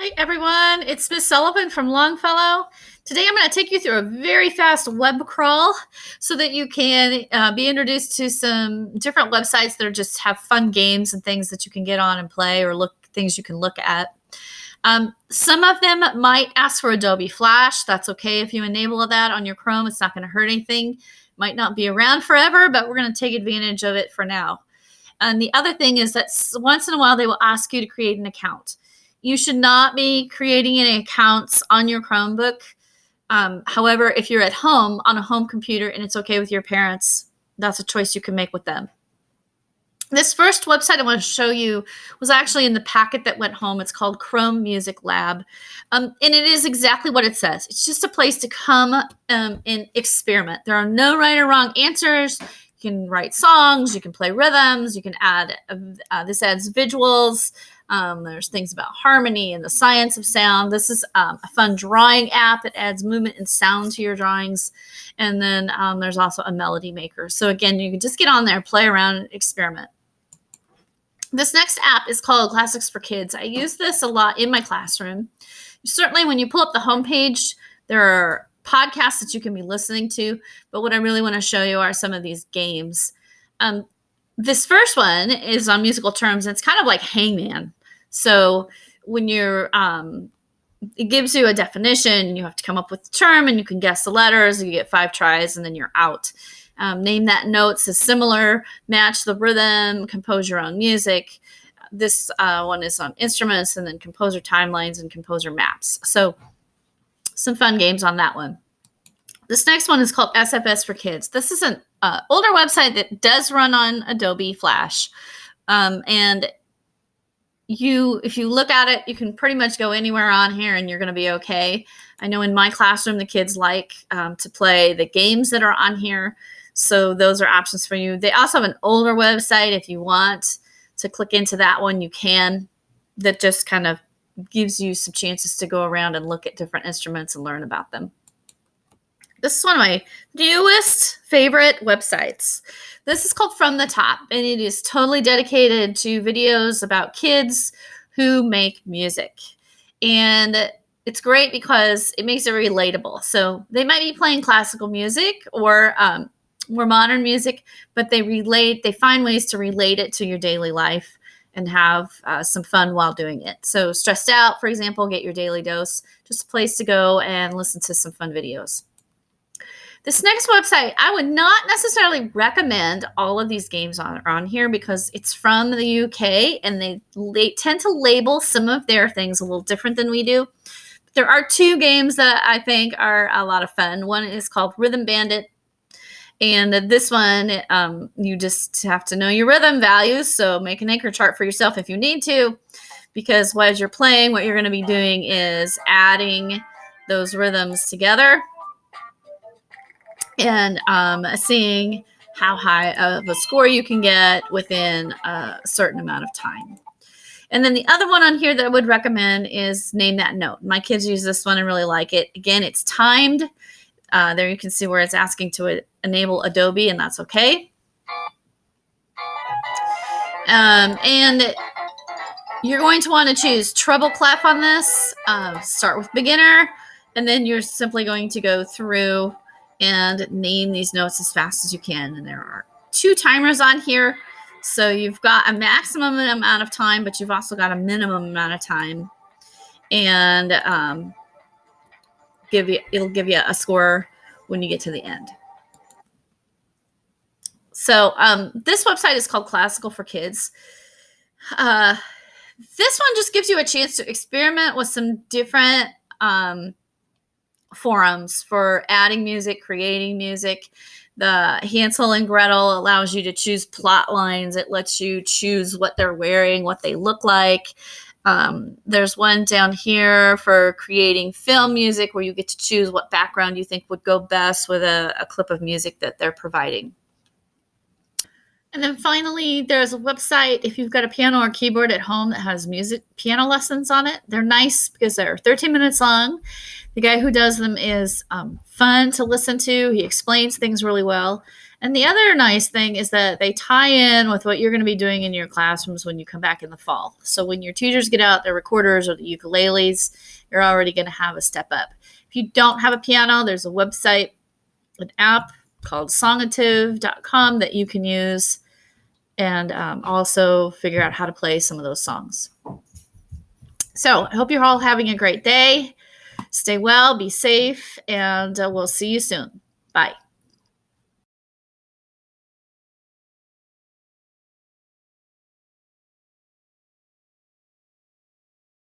Hi, everyone. It's Miss Sullivan from Longfellow. Today, I'm going to take you through a very fast web crawl so that you can be introduced to some different websites that are just have fun games and things that you can get on and play or things you can look at. Some of them might ask for Adobe Flash. That's okay if you enable that on your Chrome. It's not going to hurt anything. Might not be around forever, but we're going to take advantage of it for now. And the other thing is that once in a while, they will ask you to create an account. You should not be creating any accounts on your Chromebook. However, if you're at home on a home computer and it's okay with your parents, that's a choice you can make with them. This first website I want to show you was actually in the packet that went home. It's called Chrome Music Lab. And it is exactly what it says. It's just a place to come and experiment. There are no right or wrong answers. You can write songs, you can play rhythms, you can add, this adds visuals. There's things about harmony and the science of sound. This is a fun drawing app that adds movement and sound to your drawings. And then there's also a melody maker. So again, you can just get on there, play around, and experiment. This next app is called Classics for Kids. I use this a lot in my classroom. Certainly when you pull up the homepage, there are podcasts that you can be listening to, but what I really want to show you are some of these games. This first one is on musical terms. It's kind of like Hangman. So when you're, it gives you a definition, you have to come up with the term and you can guess the letters. You get 5 tries and then you're out. Name that note, says similar, match the rhythm, compose your own music. This one is on instruments and then composer timelines and composer maps. So some fun games on that one. This next one is called SFS for Kids. This is an older website that does run on Adobe Flash. And if you look at it, you can pretty much go anywhere on here and you're going to be okay. I know in my classroom, the kids like to play the games that are on here. So those are options for you. They also have an older website. If you want to click into that one, you can. That just kind of gives you some chances to go around and look at different instruments and learn about them. This is one of my newest favorite websites. This is called From the Top, and it is totally dedicated to videos about kids who make music. And it's great because it makes it relatable. So they might be playing classical music or more modern music, but they find ways to relate it to your daily life and have some fun while doing it. So stressed out, for example, get your daily dose, just a place to go and listen to some fun videos. This next website, I would not necessarily recommend all of these games on here because it's from the UK and they tend to label some of their things a little different than we do. But there are 2 games that I think are a lot of fun. One is called Rhythm Bandit. And this one, you just have to know your rhythm values. So make an anchor chart for yourself if you need to, because as you're playing, what you're going to be doing is adding those rhythms together and seeing how high of a score you can get within a certain amount of time. And then the other one on here that I would recommend is Name That Note. My kids use this one and really like it. Again, it's timed. There you can see where it's asking to enable Adobe, and that's okay. And you're going to want to choose treble clef on this. Start with beginner, and then you're simply going to go through and name these notes as fast as you can. And there are 2 timers on here. So you've got a maximum amount of time, but you've also got a minimum amount of time. And it'll give you a score when you get to the end. So this website is called Classical for Kids. This one just gives you a chance to experiment with some different forums for adding music, creating music. The Hansel and Gretel allows you to choose plot lines. It lets you choose what they're wearing, what they look like. There's one down here for creating film music where you get to choose what background you think would go best with a clip of music that they're providing. And then finally, there's a website if you've got a piano or keyboard at home that has piano lessons on it. They're nice because they're 13 minutes long. The guy who does them is fun to listen to. He explains things really well. And the other nice thing is that they tie in with what you're going to be doing in your classrooms when you come back in the fall. So when your teachers get out their recorders or the ukuleles, you're already going to have a step up. If you don't have a piano, there's a website, an app called songative.com that you can use and also figure out how to play some of those songs. So I hope you're all having a great day. Stay well, be safe, and we'll see you soon. Bye.